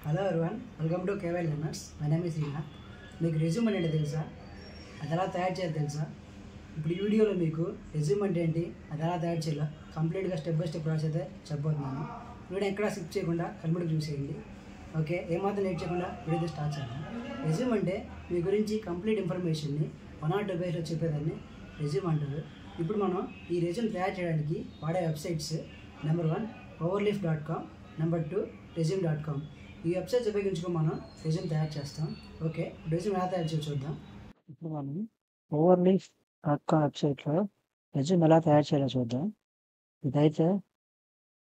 Hello everyone, welcome to KY learners. My name is Srinath. మీకు resume అంటే తెలుసా? అది ఎలా తయారు చేయాలో తెలుసా? ఇప్పుడు ఈ వీడియోలో మీకు రెజ్యూమ్ అంటే ఏంటి, అది ఎలా తయారు చేయాలో కంప్లీట్గా స్టెప్ బై స్టెప్ ప్రాసెస్ అయితే చెప్పబోతున్నాను. వీడియో ఎక్కడా స్కిప్ చేయకుండా కంప్లీట్గా చూసేయండి. ఓకే, ఏమాత్రం లేట్ చేయకుండా వీడియో స్టార్ట్ చేద్దాం. రెజ్యూమ్ అంటే మీ గురించి కంప్లీట్ ఇన్ఫర్మేషన్ని 1 or 2 పేజ్లో చెప్పేదాన్ని రెజ్యూమ్ అంటారు. ఇప్పుడు మనం ఈ రెజ్యూమ్ తయారు చేయడానికి వాడే websites number 1 overleaf.com, number 2 resume.com. ఈ వెబ్సైట్స్ ఉపయోగించుకొని మనం రెజ్యూమ్ తయారు చేస్తాం. ఓకే, రెజ్యూమ్ ఎలా తయారు చేయాలో చూద్దాం. ఇప్పుడు మనం overleaf.com వెబ్సైట్లో రెజ్యూమ్ ఎలా తయారు చేయాలో చూద్దాం. ఇదైతే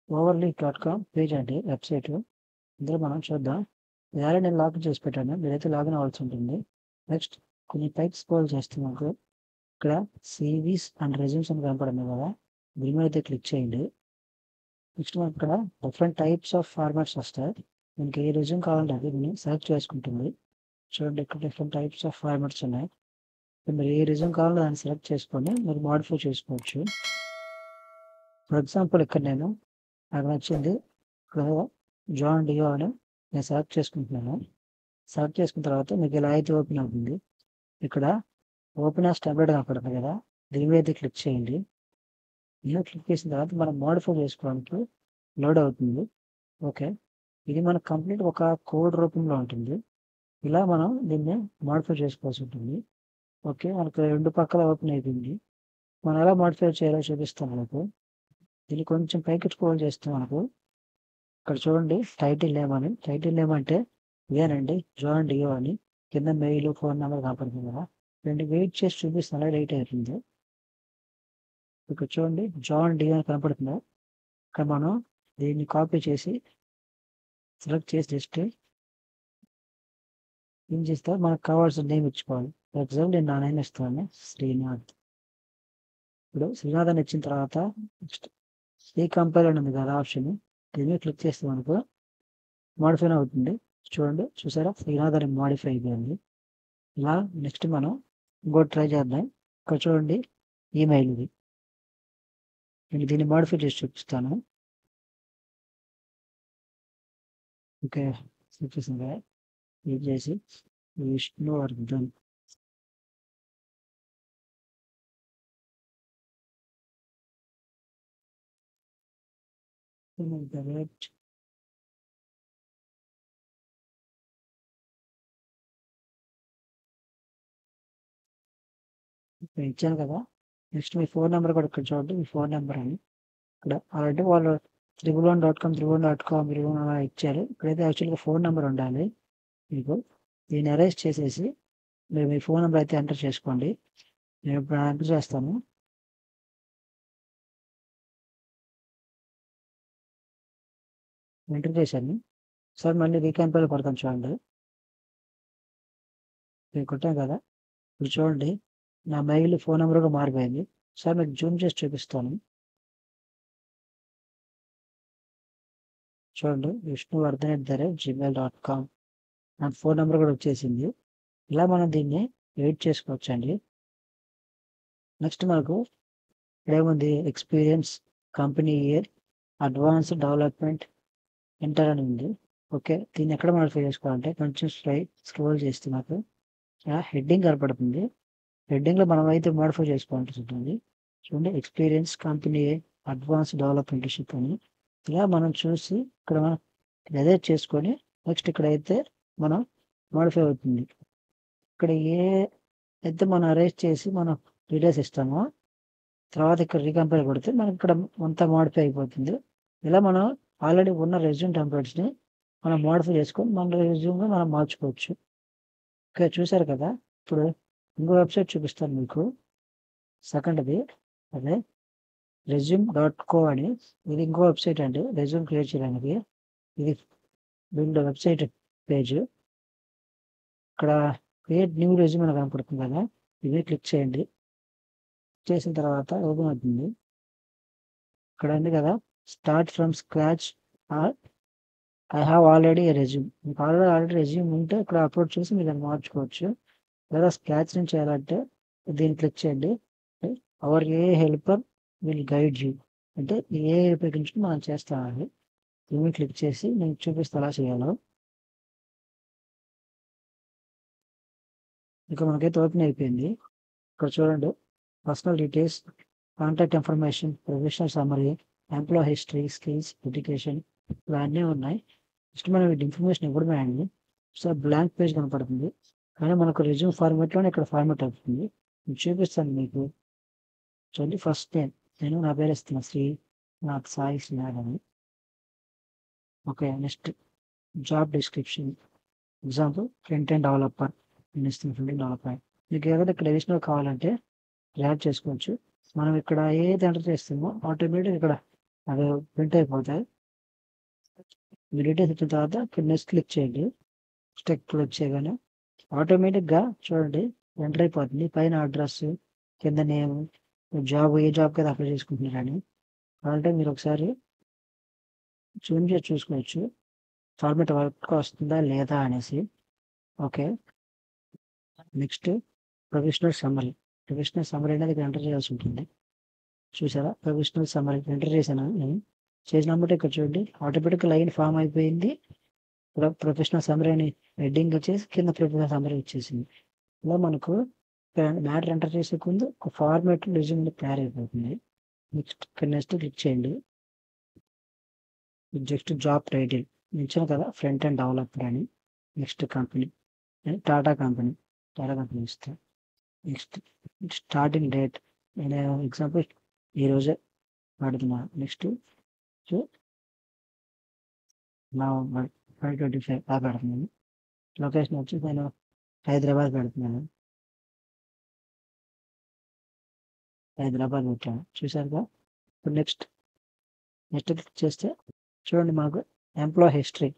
overleaf.com పేజ్ అండి వెబ్సైట్. ఇందులో మనం చూద్దాం. ఇదే నేను లాగిన్ చేసి పెట్టాను, మీరైతే లాగిన్ అవ్వాల్సి ఉంటుంది. నెక్స్ట్ కొన్ని పైకి స్క్రోల్ చేస్తే మనకు ఇక్కడ సివీస్ అండ్ రెజ్యూమ్స్ అని కనపడింది కదా, దీని మీద అయితే క్లిక్ చేయండి. నెక్స్ట్ మనకి ఇక్కడ డిఫరెంట్ టైప్స్ ఆఫ్ ఫార్మాట్స్ వస్తాయి. మనకి ఏ రెజ్యూమ్ కావాలంటే అది దీన్ని సెలెక్ట్ చేసుకుంటుంది. చూడండి, ఇక్కడ డిఫరెంట్ టైప్స్ ఆఫ్ ఫార్మాట్స్ ఉన్నాయి. మీరు ఏ రెజ్యూమ్ కావాలో దాన్ని సెలెక్ట్ చేసుకొని మీరు మోడిఫై చేసుకోవచ్చు. ఫర్ ఎగ్జాంపుల్ ఇక్కడ నాకు నచ్చింది ఇక్కడ జాన్ డియో అని నేను సెలెక్ట్ చేసుకుంటున్నాను. సెలెక్ట్ చేసుకున్న తర్వాత మీకు ఇలా అయితే ఓపెన్ అవుతుంది. ఇక్కడ ఓపెన్ యాజ్ టెంప్లెట్ కనపడుతుంది కదా, దీని మీద క్లిక్ చేయండి. ఇలా క్లిక్ చేసిన తర్వాత మనం మోడిఫై చేసుకోవడానికి లోడ్ అవుతుంది. ఓకే, ఇది మనకు కంప్లీట్ ఒక కోడ్ రూపంలో ఉంటుంది. ఇలా మనం దీన్ని మోడిఫై చేసుకోవాల్సి ఉంటుంది. ఓకే, మనకు 2 పక్కల ఓపెన్ అయిపోయింది. మనం ఎలా మోడిఫై చేయాలో చూపిస్తాం మనకు. దీన్ని కొంచెం పైకి స్క్రోల్ చేస్తే మనకు ఇక్కడ చూడండి టైటిల్ నేమ్ అని. టైటిల్ నేమ్ అంటే ఇదేనండి, జాన్ డియో అని. కింద మెయిల్, ఫోన్ నెంబర్ కనపడుతుంది కదా, 2 వెయిట్ చేసి చూపిస్తున్నా రైట్ అవుతుంది. ఇక్కడ చూడండి జాన్ డియో అని కనపడుతుంది. ఇక్కడ మనం దీన్ని కాపీ చేసి సెలెక్ట్ చేసి జస్ట్ ఏం చేస్తే మనకు కావాల్సిన నేమ్ ఇచ్చుకోవాలి. ఫర్ ఎగ్జాంపుల్ నేను నా నేమ్ ఇస్తాను, శ్రీనాథ్. ఇప్పుడు శ్రీనాథ్ అని ఇచ్చిన తర్వాత నెక్స్ట్ కంపైల్ అని ఉంది కదా ఆప్షన్, దీన్ని క్లిక్ చేస్తే మనకు మోడిఫై అవుతుంది. చూడండి, చూసారా శ్రీనాథ్ అని మోడిఫై అయిపోయింది. ఇలా నెక్స్ట్ మనం ఇంకోటి ట్రై చేద్దాం. ఇక్కడ చూడండి ఈమెయిల్ ఇది, నేను దీన్ని మోడిఫై చేసి చూపిస్తాను. ఓకే, చూపిస్తుంది కదా, ఇది చేసి విష్ణువర్ధన్ ఇచ్చాను కదా. నెక్స్ట్ మీ ఫోన్ నెంబర్ కూడా ఇక్కడ చూడండి, మీ ఫోన్ నెంబర్ అని. ఇక్కడ ఆల్రెడీ వాళ్ళు 11.com అలా ఇచ్చారు. ఇక్కడైతే యాక్చువల్గా ఫోన్ నెంబర్ ఉండాలి మీకు. దీన్ని అరేంజ్ చేసేసి మీరు మీ ఫోన్ నెంబర్ అయితే ఎంటర్ చేసుకోండి. నేను ఇప్పుడు ఎంటర్ చేస్తాను. ఎంటర్ చేశాను సార్. మళ్ళీ రీకంపైల్ కొడతాను చూడండి. నేను కొట్టాను కదా, ఇప్పుడు చూడండి నా మెయిల్, ఫోన్ నెంబర్గా మారిపోయింది. సార్ మీకు జూమ్ చేసి చూపిస్తాను. చూడండి, viష్ణువర్ధన్@gmail.com నా ఫోన్ నెంబర్ కూడా వచ్చేసింది. ఇలా మనం దీన్ని ఎడిట్ చేసుకోవచ్చు అండి. నెక్స్ట్ మనకు ఏముంది, experience, company year, advanced development, enter అని ఉంది. ఓకే, దీన్ని ఎక్కడ మోడిఫై చేసుకోవాలంటే కొంచెం స్క్రోల్ చేస్తే నాకు హెడ్డింగ్ కనపడుతుంది. హెడ్డింగ్లో మనం అయితే మోడిఫై చేసుకోవాల్సి ఉంటుంది. చూడండి, ఎక్స్పీరియన్స్, కంపెనీ, అడ్వాన్స్డ్ డెవలప్మెంట్ అని. ఇలా మనం చూసి ఇక్కడ మనం ఎడిట్ చేసుకొని నెక్స్ట్ ఇక్కడైతే మనం మోడిఫై అవుతుంది. ఇక్కడ ఏ అయితే మనం అరేంజ్ చేసి మనం డీటెయిల్స్ ఇస్తామో తర్వాత ఇక్కడ రీకంపైల్ కొడితే మనకి ఇక్కడ అంతా మోడిఫై అయిపోతుంది. ఇలా మనం ఆల్రెడీ ఉన్న రెజ్యూమ్ టెంప్లెట్స్ని మనం మోడిఫై చేసుకొని మన రెజ్యూమ్గా మనం మార్చుకోవచ్చు. ఓకే, చూసారు కదా. ఇప్పుడు ఇంకో వెబ్సైట్ చూపిస్తాను మీకు, సెకండ్ది. అదే resume.co అని. ఇది ఇంకో వెబ్సైట్ అండి రెజ్యూమ్ క్రియేట్ చేయడానికి. ఇది వీళ్ళ వెబ్సైట్ పేజ్. ఇక్కడ క్రియేట్ న్యూ రెజ్యూమ్ అని కనపడుతుంది కదా, ఇది క్లిక్ చేయండి. చేసిన తర్వాత ఓపెన్ అవుతుంది. ఇక్కడ ఉంది కదా, start from scratch or I have already a resume. మీకు ఆల్రెడీ రెజ్యూమ్ ఉంటే ఇక్కడ అప్లోడ్ చేసి మీరు దాన్ని మార్చుకోవచ్చు. లేదా స్క్రాచ్ నుంచి చేయాలంటే దీన్ని క్లిక్ చేయండి. Our A helper will guide you అంటే ఏ ఉపయోగించుకుని మనం చేస్తామని. దీన్ని క్లిక్ చేసి నేను చూపిస్తే ఎలా చేయాలో. ఇక మనకైతే ఓపెన్ అయిపోయింది. ఇక్కడ చూడండి, personal details, contact information, professional summary, employ history, skills, education ఇవన్నీ ఉన్నాయి. నెక్స్ట్ మనం వీటి ఇన్ఫర్మేషన్ ఇవ్వడమే అండి. సో బ్లాంక్ పేజ్ కనపడుతుంది, కానీ మనకు రెజ్యూమ్ ఫార్మాట్లోనే ఇక్కడ ఫార్మాట్ అవుతుంది. నేను చూపిస్తాను మీకు. చూడండి, ఫస్ట్ నేను నా పేరు ఇస్తున్నా, శ్రీనాథ్ సాయి శ్రీనాథ్ అని. Okay, next job description, example front end developer, నేను ఇస్తున్న ఫ్రంట్ ఎండ్ డెవలపర్. మీకు ఏదైనా ఇక్కడ అడిషనల్ కావాలంటే యాడ్ చేసుకోవచ్చు. మనం ఇక్కడ ఏది ఎంటర్ చేస్తామో ఆటోమేటిక్ ఇక్కడ అవి ప్రింట్ అయిపోతాయి. మీ డీటెయిల్స్ ఇచ్చిన తర్వాత ఇక్కడ నెక్స్ట్ క్లిక్ చేయండి. స్టెక్ క్లిక్ చేయగానే ఆటోమేటిక్గా చూడండి ఎంటర్ అయిపోతుంది. పైన అడ్రస్, కింద నేమ్, జాబ్ ఏ జాబ్కి అయితే అప్లై చేసుకుంటున్నారని. అంటే మీరు ఒకసారి జూమ్ చేసి చూసుకోవచ్చు ఫార్మేట్ వర్క్ వస్తుందా లేదా అనేసి. Okay, next professional summary. Professional summary అనేది ఇక్కడ ఎంటర్ చేయాల్సి ఉంటుంది. చూసారా, ప్రొఫెషనల్ సమ్మరీ ఎంటర్ చేశాను నేను. చేసినప్పుడు ఇక్కడ చూడండి ఆటోమేటిక్ లైన్ ఫామ్ అయిపోయింది. ప్రొఫెషనల్ సమ్మరీ అని హెడ్డింగ్ వచ్చేసి కింద ప్రొఫెషనల్ సమ్మరీ వచ్చేసింది. ఇలా మనకు మ్యాటర్ ఎంటర్ చేసే ముందు ఒక ఫార్మేట్ రెజ్యూమ్ తయారైపోతుంది. నెక్స్ట్ క్లిక్ చేయండి. జస్ట్ జాబ్ టైటిల్ ఇచ్చాను కదా, ఫ్రంట్ ఎండ్ డెవలపర్ అని. నెక్స్ట్ కంపెనీ, టాటా కంపెనీ ఇస్తాను. నెక్స్ట్ స్టార్టింగ్ డేట్, నేను ఎగ్జాంపుల్ ఈరోజే పెడుతున్నాను. నెక్స్ట్ నవంబర్ 2025 పెడుతున్నాను. లొకేషన్ వచ్చి నేను హైదరాబాద్ పెడుతున్నాను. హైదరాబాద్ పెట్టాను, చూసారుగా. ఇప్పుడు నెక్స్ట్ క్లిక్ చేస్తే చూడండి మాకు ఎంప్లాయ్ హిస్టరీ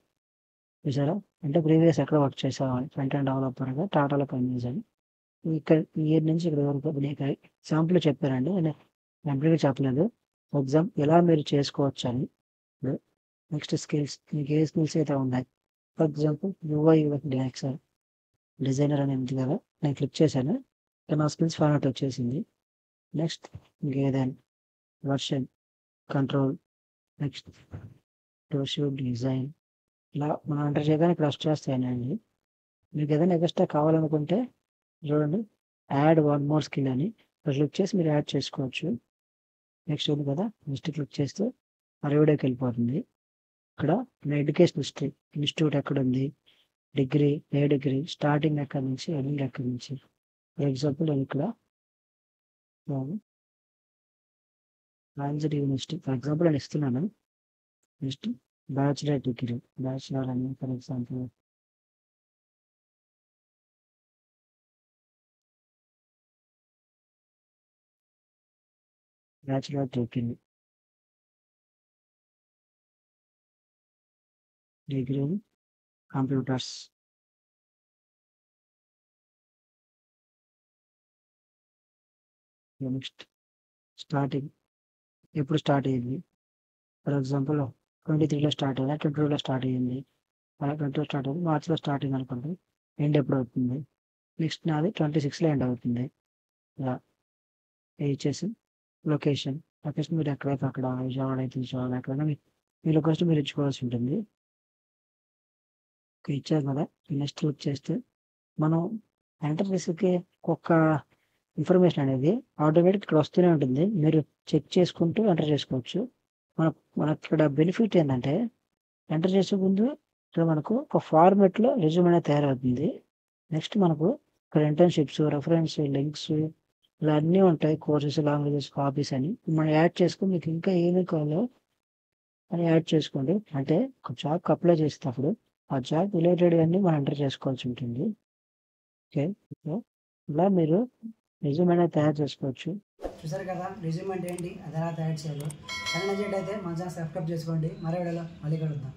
చూసారా, అంటే ప్రీవియస్ ఎక్కడ వర్క్ చేసామని. ఫ్రంట్ ఎండ్ డెవలపర్గా టాటాలో పనిచేశాను. ఇక్కడ ఇయర్ నుంచి ఇక్కడ వరకు నీకు ఎగ్జాంపుల్ చెప్పానండి, నేను కంప్లీట్గా చెప్పలేదు. ఎలా మీరు చేసుకోవచ్చు అని. నెక్స్ట్ స్కిల్స్, మీకు ఏ స్కిల్స్ అయితే ఉన్నాయి. ఫర్ ఎగ్జాంపుల్ యూఐ/UX డిజైనర్ అని ఉంది కదా, నేను క్లిక్ చేశాను. ఇక్కడ నా స్కిల్స్ ఫార్మాట్ వచ్చేసింది. నెక్స్ట్ ఇంకేదైనా వర్షన్ కంట్రోల్, నెక్స్ట్ డిజైన్, ఇలా మనం ఎంటర్ చేయగానే ఇక్కడ వచ్చేస్తాయండి. మీకు ఏదైనా ఎక్స్ట్రా కావాలనుకుంటే చూడండి, యాడ్ వన్ మోర్ స్కిల్ అని క్లిక్ చేసి మీరు యాడ్ చేసుకోవచ్చు. నెక్స్ట్ ఉంది కదా, నెక్స్ట్ క్లిక్ చేస్తే వీడియోకి వెళ్ళిపోతుంది. ఇక్కడ ఎడ్యుకేషన్ హిస్టరీ, ఇన్స్టిట్యూట్ ఎక్కడ ఉంది, డిగ్రీ, ఏ డిగ్రీ, స్టార్టింగ్ ఎక్కడి నుంచి, ఎండింగ్ ఎక్కడి నుంచి. ఫర్ ఎగ్జాంపుల్ నేను ఇక్కడ యూనివర్సిటీ ఫర్ ఎగ్జాంపుల్ నేను ఇస్తున్నాను. నెక్స్ట్ బ్యాచులర్ డిగ్రీ, బ్యాచులర్ అని for example bachelor degree computers. Next starting, ఎప్పుడు స్టార్ట్ అయ్యింది. ఫర్ ఎగ్జాంపుల్ 23లో స్టార్ట్ అయ్యింది, 22లో స్టార్ట్ అయ్యింది, అలా 20లో స్టార్ట్ అయ్యింది, మార్చిలో స్టార్ట్ అయింది అనుకోండి, ఎండ్ ఎప్పుడు అవుతుంది. నెక్స్ట్ నాది 26లో ఎండ్ అవుతుంది. ఇలా ఇచ్చేసి లొకేషన్ మీరు ఎక్కడైతే అక్కడ విజయవాడ అయితే విజయవాడ, ఎక్కడైనా మీ లొకేషన్ మీరు ఇచ్చుకోవాల్సి ఉంటుంది. ఇచ్చారు కదా, నెక్స్ట్ క్లిక్ చేస్తే మనం ఎంటర్ చేసేకి ఒక్క ఇన్ఫర్మేషన్ అనేది ఆటోమేటిక్ ఇక్కడ వస్తూనే ఉంటుంది. మీరు చెక్ చేసుకుంటూ ఎంటర్ చేసుకోవచ్చు. మనకి ఇక్కడ బెనిఫిట్ ఏంటంటే ఎంటర్ చేసే ముందు ఇక్కడ మనకు ఒక ఫార్మెట్లో రెజ్యూమ్ అనేది తయారవుతుంది. నెక్స్ట్ మనకు ఇక్కడ ఇంటర్న్షిప్స్, రెఫరెన్స్, లింక్స్ ఇలా అన్నీ ఉంటాయి. కోర్సెస్, లాంగ్వేజెస్, హాబీస్ అని మనం యాడ్ చేసుకుని మీకు ఇంకా ఏమి కావాలో అని యాడ్ చేసుకోండి. అంటే ఒక జాబ్కి అప్లై చేసేటప్పుడు ఆ జాబ్ రిలేటెడ్ అన్నీ మనం ఎంటర్ చేసుకోవాల్సి ఉంటుంది. ఓకే, ఇలా మీరు రెజ్యూమ్ అనేది తయారు చేసుకోవచ్చు. చూసారు కదా రెజ్యూమ్ అంటే ఏంటి, అది ఎలా తయారు చేయాలో. ఛానల్ నచ్చినట్టయితే మన ఛానల్ సబ్స్క్రైబ్ చేసుకోండి. మరో వీడియోలో మళ్ళీ కలుద్దాం.